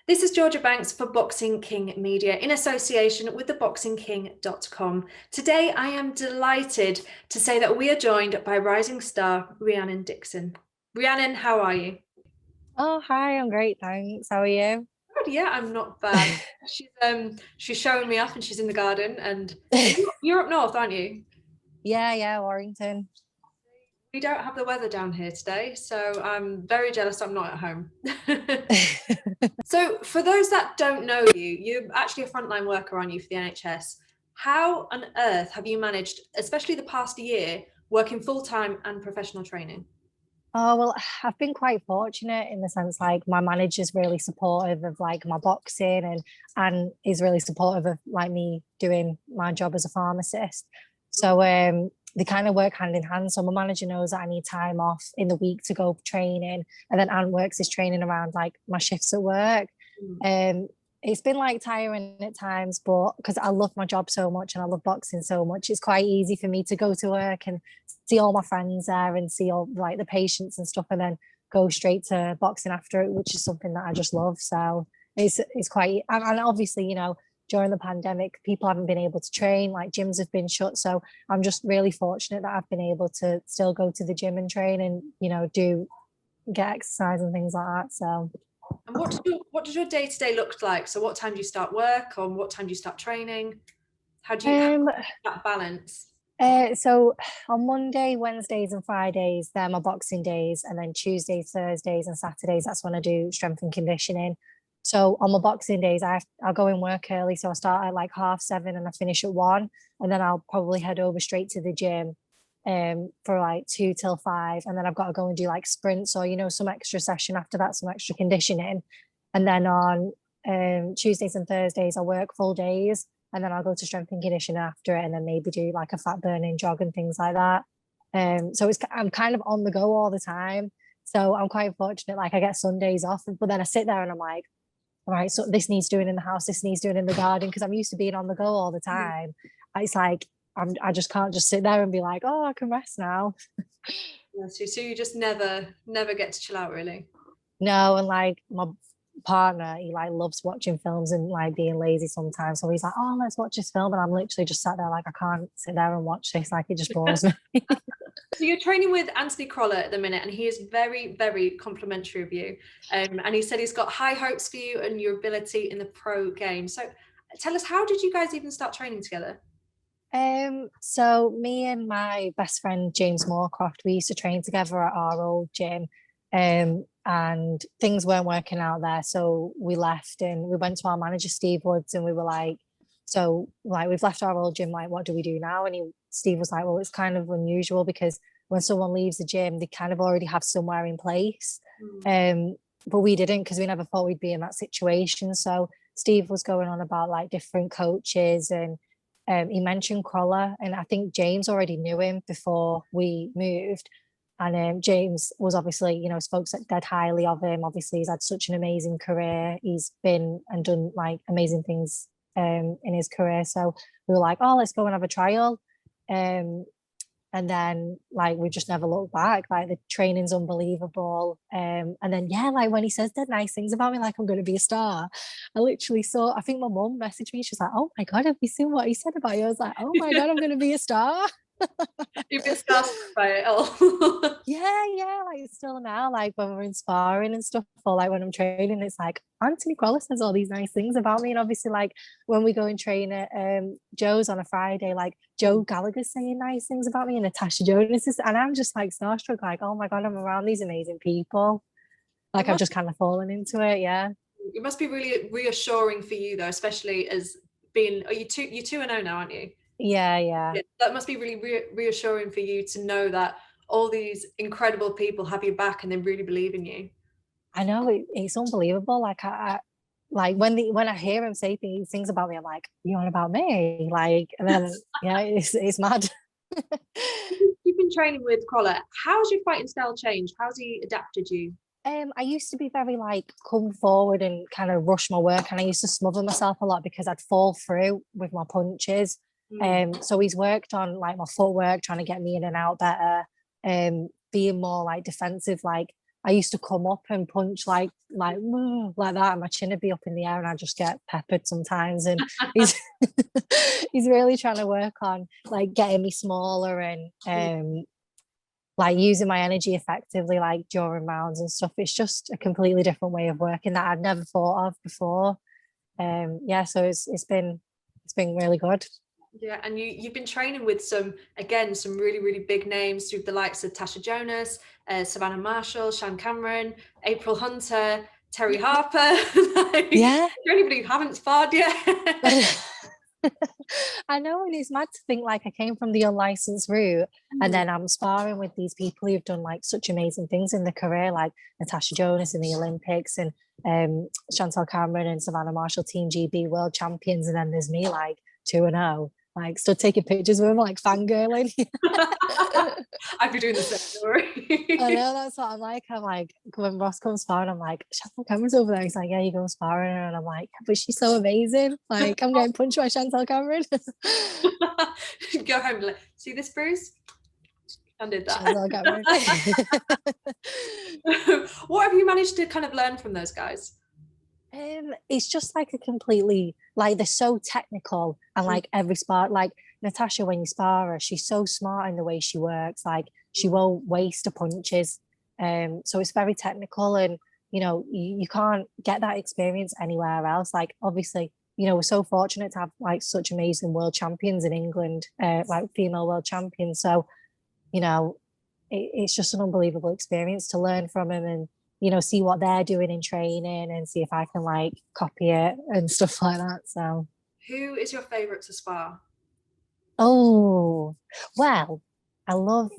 This is Georgia Banks for Boxing King Media in association with theboxingking.com. Today, I am delighted to say that we are joined by rising star Rhiannon Dixon. Rhiannon, how are you? Oh, hi, I'm great, thanks. How are you? Good, yeah, I'm not bad. She's showing me off and she's in the garden and you're up north, aren't you? Yeah, Warrington. We don't have the weather down here today, so I'm very jealous I'm not at home. So for those that don't know you, you're actually a frontline worker, aren't you, for the NHS? How on earth have you managed, especially the past year, working full-time and professional training? Oh, well, I've been quite fortunate in the sense like my manager's really supportive of like my boxing and is really supportive of like me doing my job as a pharmacist. So they kind of work hand in hand. So my manager knows that I need time off in the week to go training, and then Anne works his training around like my shifts at work. Um, it's been like tiring at times, but because I love my job so much and I love boxing so much, it's quite easy for me to go to work and see all my friends there and see all like the patients and stuff, and then go straight to boxing after it, which is something that I just love. So it's quite, and obviously, during the pandemic, people haven't been able to train, like gyms have been shut. So I'm just really fortunate that I've been able to still go to the gym and train and, do get exercise and things like that. So And what does your day-to-day look like? So what time do you start work, or what time do you start training? How um that balance? so on Monday, Wednesdays and Fridays, they're my boxing days, and then Tuesdays, Thursdays and Saturdays, that's when I do strength and conditioning. So on my boxing days, I'll go in work early. So I start at like 7:30 and I finish at 1. And then I'll probably head over straight to the gym for like 2 till 5. And then I've got to go and do like sprints or, some extra session after that, some extra conditioning. And then on Tuesdays and Thursdays, I work full days. And then I'll go to strength and conditioning after it, and then maybe do like a fat burning jog and things like that. So I'm kind of on the go all the time. So I'm quite fortunate. Like I get Sundays off, but then I sit there and I'm like, all right, so this needs doing in the house, this needs doing in the garden, because I'm used to being on the go all the time. It's like I just can't just sit there and be like, oh, I can rest now. Yeah, so you just never get to chill out, really. No, and like my partner, he like loves watching films and like being lazy sometimes. So he's like, oh, let's watch this film. And I'm literally just sat there like, I can't sit there and watch this. Like it just bores me. So you're training with Anthony Crowler at the minute, and he is very, very complimentary of you. And he said he's got high hopes for you and your ability in the pro game. So tell us, how did you guys even start training together? So me and my best friend James Moorcroft, we used to train together at our old gym. And things weren't working out there. So we left and we went to our manager, Steve Woods, and we were like, so like we've left our old gym, like what do we do now? And Steve was like, well, it's kind of unusual because when someone leaves the gym, they kind of already have somewhere in place. But we didn't, because we never thought we'd be in that situation. So Steve was going on about like different coaches, and he mentioned Crowler, and I think James already knew him before we moved. And James was obviously, spoke dead highly of him. Obviously, he's had such an amazing career. He's been and done like amazing things in his career. So we were like, oh, let's go and have a trial. And then like we just never looked back. Like the training's unbelievable. And then yeah, like when he says dead nice things about me, like I'm going to be a star, I literally saw. I think my mum messaged me. She's like, "Oh my god, have you seen what he said about you?" I was like, "Oh my god, I'm going to be a star." You've been starstruck by it all. Yeah, like still now, like when we're in sparring and stuff, or like when I'm training, it's like Anthony Crowler says all these nice things about me. And obviously, like when we go and train at Joe's on a Friday, like Joe Gallagher's saying nice things about me, and Natasha Jonas is, and I'm just like starstruck, like, oh my god, I'm around these amazing people. Like I've just kind of fallen into it, yeah. It must be really reassuring for you though, especially as being, are you 2-0 now, aren't you? Yeah. Yeah, that must be really reassuring for you to know that all these incredible people have your back and they really believe in you. I know it's unbelievable. Like like when I hear him say things about me, I'm like, you on about me? Like, and then yeah, it's mad. You've been training with Crowler. How's your fighting style changed? How's he adapted you? I used to be very like come forward and kind of rush my work, and I used to smother myself a lot because I'd fall through with my punches. So he's worked on like my footwork, trying to get me in and out better, being more like defensive. Like I used to come up and punch like that, and my chin would be up in the air, and I just get peppered sometimes. And he's he's really trying to work on like getting me smaller and like using my energy effectively, like during rounds and stuff. It's just a completely different way of working that I'd never thought of before. Yeah, so it's been really good. Yeah, and you've been training with some really, really big names through the likes of Tasha Jonas, Savannah Marshall, Shan Cameron, April Hunter, Terry Harper. Like, Yeah. for anybody who haven't sparred yet. I know, and it's mad to think like I came from the unlicensed route and then I'm sparring with these people who've done like such amazing things in their career, like Natasha Jonas in the Olympics and Chantal Cameron and Savannah Marshall, Team GB world champions, and then there's me like 2-0, like still taking pictures with them, like fangirling. I'd be doing the same story. I know, that's what I'm like. I'm like, when Ross comes sparring, I'm like, Chantal Cameron's over there. He's like, yeah, you go sparring her. And I'm like, but she's so amazing. Like, I'm getting punched by Chantal Cameron. Go home and like, see this bruise? I did that. Chantal Cameron. What have you managed to kind of learn from those guys? It's just like a completely, like, they're so technical, and like every spar, like Natasha, when you spar her, she's so smart in the way she works. Like, she won't waste her punches. So it's very technical, and you know, you can't get that experience anywhere else. Like, obviously, you know, we're so fortunate to have like such amazing world champions in England, like female world champions. So, you know, it's just an unbelievable experience to learn from them, and you know, see what they're doing in training and see if I can like copy it and stuff like that. So, who is your favorite to spar? oh, well, I love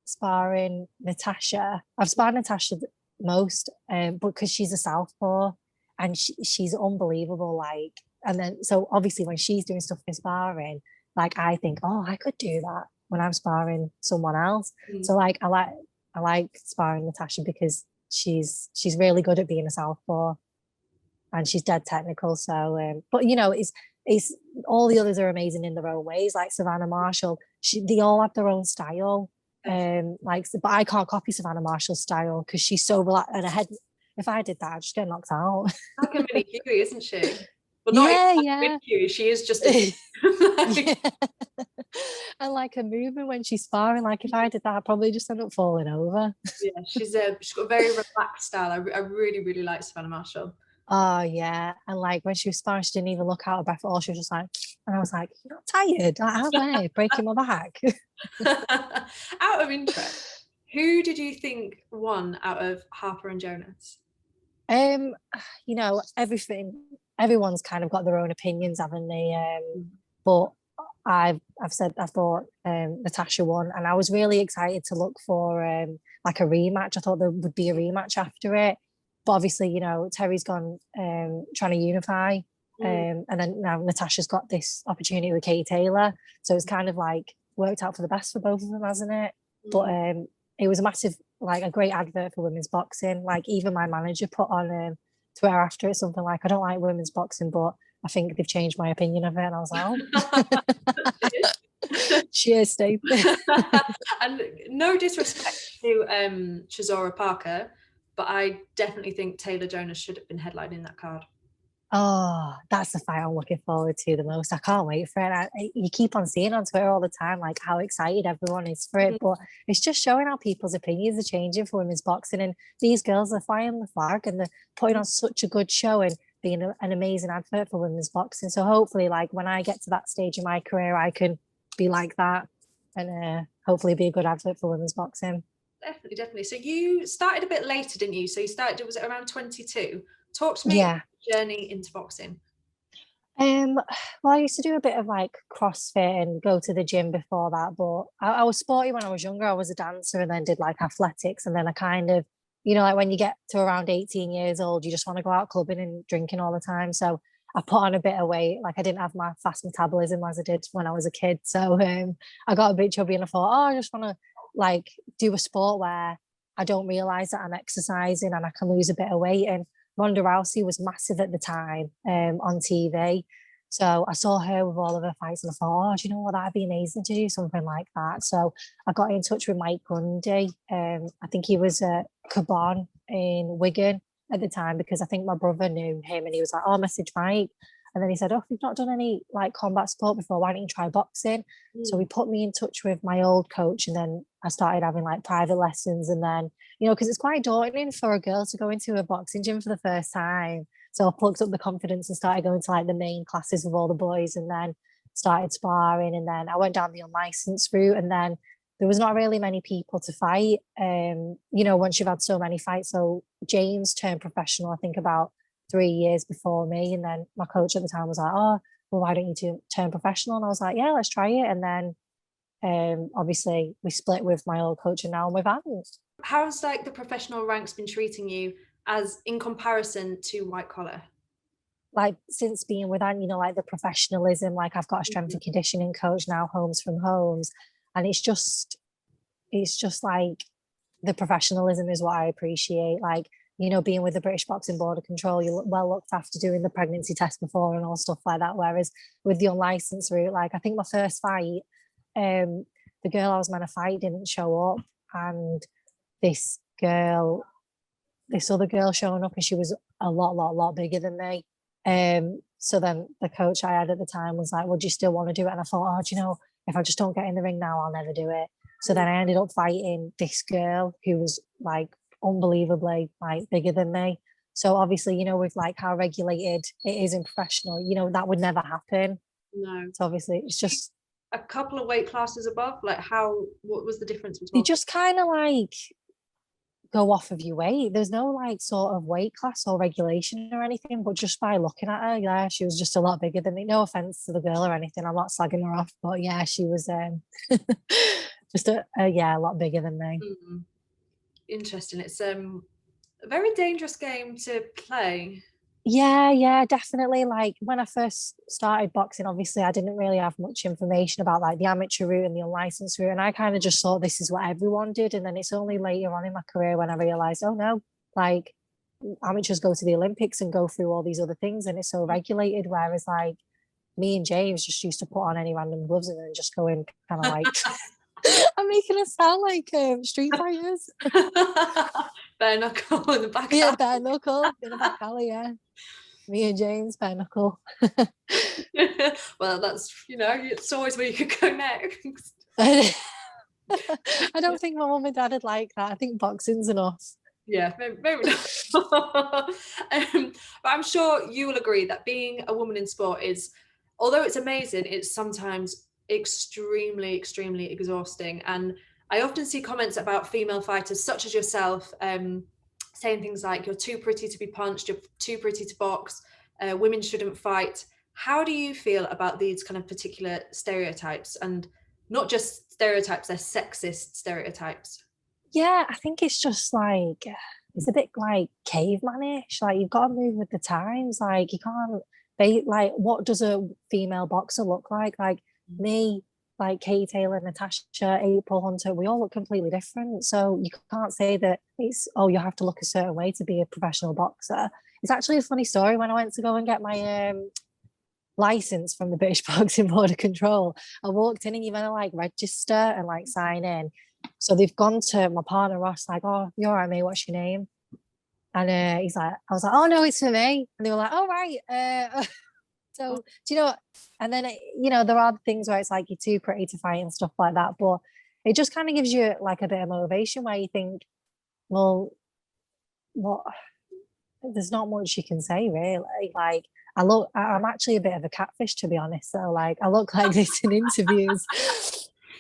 sparring Natasha. I've sparred Natasha most, but because she's a southpaw and she's unbelievable. Like, and then so obviously when she's doing stuff in sparring, like I think, oh, I could do that when I'm sparring someone else. So like I like sparring Natasha because she's really good at being a southpaw, and she's dead technical. So, but you know, it's all the others are amazing in their own ways. Like Savannah Marshall, they all have their own style. Like, but I can't copy Savannah Marshall's style because she's so relaxed. And if I did that, I'd just get knocked out. Like a mini Huey, isn't she? Well, not yeah. Huey, she is just a yeah. And like her movement when she's sparring, like if I did that, I'd probably just end up falling over. Yeah, she's got a very relaxed style. I really, really like Savannah Marshall. Oh yeah, and like when she was sparring, she didn't even look out of breath at all. She was just like, and I was like, "You're not tired? Like, how way breaking my back?" Out of interest, who did you think won out of Harper and Jonas? You know, everyone's kind of got their own opinions, haven't they? But I thought Natasha won, and I was really excited to look for like a rematch. I thought there would be a rematch after it, but obviously, you know, Terry's gone trying to unify, and then now Natasha's got this opportunity with Katie Taylor, so it's kind of like worked out for the best for both of them, hasn't it? But it was a great advert for women's boxing. Like, even my manager put on Twitter after it something like, "I don't like women's boxing, but I think they've changed my opinion of it." And I was like, oh. Cheers, Steve. And no disrespect to Chisora Parker, but I definitely think Taylor Jonas should have been headlining that card. Oh, that's the fight I'm looking forward to the most. I can't wait for it. You keep on seeing on Twitter all the time, like how excited everyone is for it. But it's just showing how people's opinions are changing for women's boxing. And these girls are flying the flag and they're putting on such a good show and being an amazing advert for women's boxing. So hopefully, like when I get to that stage in my career, I can be like that and hopefully be a good advert for women's boxing. Definitely. So you started a bit later, didn't you? So you started, was it around 22? Talk to me Yeah. about your journey into boxing. Well, I used to do a bit of like CrossFit and go to the gym before that, but I was sporty when I was younger. I was a dancer and then did like athletics, and then I kind of, you know, like when you get to around 18 years old, you just want to go out clubbing and drinking all the time. So I put on a bit of weight. Like, I didn't have my fast metabolism as I did when I was a kid. So I got a bit chubby and I thought, oh, I just want to like do a sport where I don't realize that I'm exercising and I can lose a bit of weight. And Ronda Rousey was massive at the time on TV. So I saw her with all of her fights and I thought, oh, do you know what, that'd be amazing to do something like that. So I got in touch with Mike Grundy. I think he was at Cabon in Wigan at the time, because I think my brother knew him and he was like, oh, message Mike. And then he said, oh, if you've not done any like combat sport before, why don't you try boxing? So he put me in touch with my old coach, and then I started having like private lessons. And then, you know, because it's quite daunting for a girl to go into a boxing gym for the first time. So I plucked up the confidence and started going to like the main classes with all the boys, and then started sparring. And then I went down the unlicensed route, and then there was not really many people to fight. You know, once you've had so many fights. So James turned professional, I think about 3 years before me. And then my coach at the time was like, oh, well, why don't you turn professional? And I was like, yeah, let's try it. And then obviously we split with my old coach, and now I'm with Anne. How's like the professional ranks been treating you as in comparison to white collar? Like since being with Anne, you know, like the professionalism, like I've got a strength and conditioning coach now, Homes from Homes. And it's just like the professionalism is what I appreciate. Like, you know, being with the British Boxing Board of Control, you're well looked after, doing the pregnancy test before and all stuff like that. Whereas with the unlicensed route, like I think my first fight, the girl I was meant to fight didn't show up, and this other girl showing up, and she was a lot bigger than me. So then the coach I had at the time was like, would you still want to do it? And I thought, oh, do you know, if I just don't get in the ring now, I'll never do it. So then I ended up fighting this girl who was like unbelievably like bigger than me. So obviously, you know, with like how regulated it is in professional, you know, that would never happen. No. So obviously it's just a couple of weight classes above, like what was the difference you between? just kind of like go off of your weight. There's no like sort of weight class or regulation or anything, but just by looking at her, yeah, she was just a lot bigger than me. No offense to the girl or anything, I'm not slagging her off, but yeah, she was just a lot bigger than me. Interesting. It's a very dangerous game to play. Yeah, definitely. Like when I first started boxing, obviously I didn't really have much information about like the amateur route and the unlicensed route, and I kind of just thought this is what everyone did. And then it's only later on in my career when I realized, oh no, like amateurs go to the Olympics and go through all these other things, and it's so regulated. Whereas like me and James just used to put on any random gloves and then just go in kind of like I'm making us sound like street fighters. Bare knuckle in the back. Yeah, bare knuckle in the back alley, yeah. Me and James, bare knuckle. Well, that's, you know, it's always where you could go next. I don't think my mum and dad would like that. I think boxing's enough. Yeah, maybe not. But I'm sure you will agree that being a woman in sport is, although it's amazing, it's sometimes extremely exhausting. And I often see comments about female fighters such as yourself saying things like, you're too pretty to be punched, you're too pretty to box, women shouldn't fight. How do you feel about these kind of particular stereotypes? And not just stereotypes, they're sexist stereotypes. Yeah, I think it's just like, it's a bit like cavemanish. Like you've got to move with the times. Like you can't, like what does a female boxer look like? Like me, like Katie Taylor, Natasha, April Hunter, we all look completely different. So you can't say that it's, oh, you have to look a certain way to be a professional boxer. It's actually a funny story. When I went to go and get my license from the British Boxing Board of Control, I walked in and you're gonna like register and like sign in. So they've gone to my partner Ross, like, oh, you're all right, mate, what's your name? And he's like, I was like, oh no, it's for me. And they were like, oh right. So do you know what? And then you know, there are things where it's like you're too pretty to fight and stuff like that, but it just kind of gives you like a bit of motivation where you think, well, what, there's not much you can say really. Like I'm actually a bit of a catfish, to be honest. So like I look like this in interviews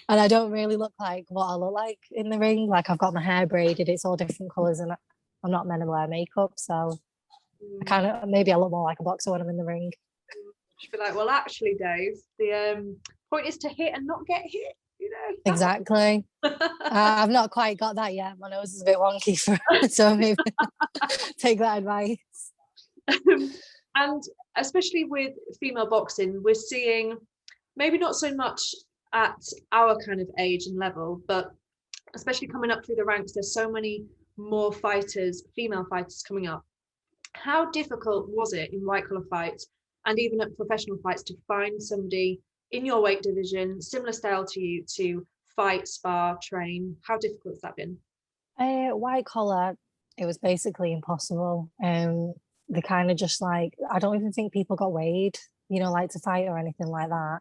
and I don't really look like what I look like in the ring. Like I've got my hair braided, it's all different colours, and I'm not meant to wear makeup, so I kind of, maybe I look more like a boxer when I'm in the ring. Should be like, well, actually, Dave, the point is to hit and not get hit, you know. Exactly. I've not quite got that yet. My nose is a bit wonky for so maybe take that advice. And especially with female boxing, we're seeing maybe not so much at our kind of age and level, but especially coming up through the ranks, there's so many more fighters, female fighters coming up. How difficult was it in white collar fights? and even at professional fights, to find somebody in your weight division, similar style to you, to fight, spar, train? How difficult has that been? White collar, it was basically impossible. They kind of just like, I don't even think people got weighed, like to fight or anything like that.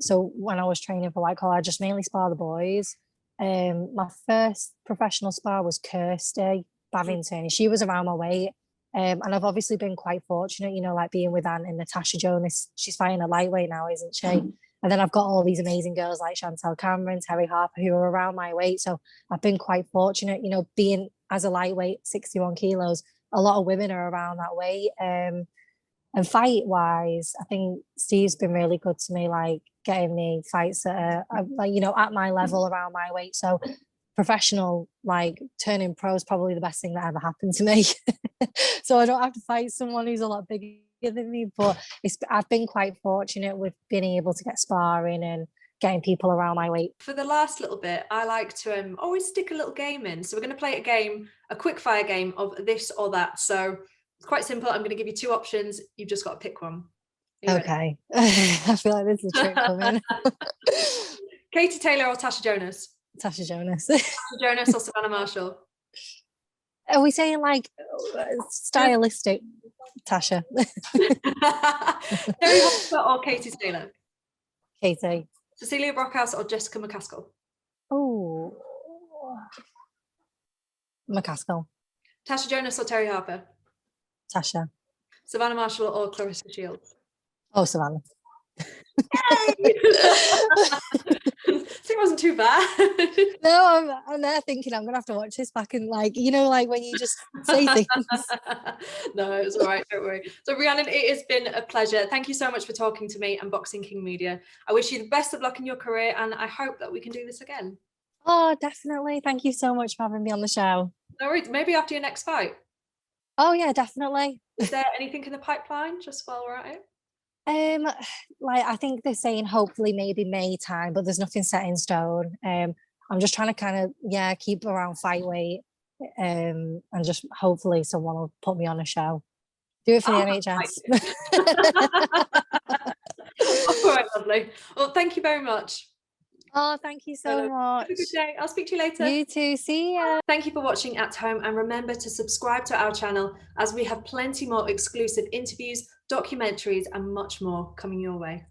So when I was training for white collar, I just mainly spar the boys. My first professional spar was Kirsty Bavington. She was around my weight. And I've obviously been quite fortunate, like being with Anne and Natasha Jonas. She's fighting a lightweight now, isn't she? And then I've got all these amazing girls like Chantel Cameron, Terry Harper, who are around my weight. So I've been quite fortunate, being as a lightweight, 61 kilos. A lot of women are around that weight. And fight wise, I think Steve's been really good to me, like getting me fights that are like, at my level, around my weight. So professional, like turning pro is probably the best thing that ever happened to me. So I don't have to fight someone who's a lot bigger than me, but I've been quite fortunate with being able to get sparring and getting people around my weight. For the last little bit, I like to always stick a little game in. So we're going to play a game, a quick fire game of this or that. So it's quite simple. I'm going to give you two options. You've just got to pick one. Okay. I feel like this is a trick coming. Katie Taylor or Tasha Jonas? Tasha Jonas. Tasha Jonas or Savannah Marshall? Are we saying like stylistic? Tasha. Terry Harper or Katie Taylor? Katie. Cecilia Brockhouse or Jessica McCaskill? Oh, McCaskill. Tasha Jonas or Terry Harper? Tasha. Savannah Marshall or Clarissa Shields? Oh, Savannah. So it wasn't too bad. No, I'm there thinking I'm gonna have to watch this back and like when you just say things. No, it was all right, don't worry. So Rhiannon, it has been a pleasure. Thank you so much for talking to me and Boxing King Media. I wish you the best of luck in your career, and I hope that we can do this again. Oh, definitely. Thank you so much for having me on the show. No worries. Maybe after your next fight. Oh yeah, definitely. Is there anything in the pipeline just while we're at it? Like I think they're saying hopefully maybe May time, but there's nothing set in stone. I'm just trying to kind of keep around fight weight, and just hopefully someone will put me on a show. Do it for the NHS. All right, lovely. Well, thank you very much. Oh, thank you so much. Have a good day. I'll speak to you later. You too. See ya. Thank you for watching at home, and remember to subscribe to our channel as we have plenty more exclusive interviews, documentaries, and much more coming your way.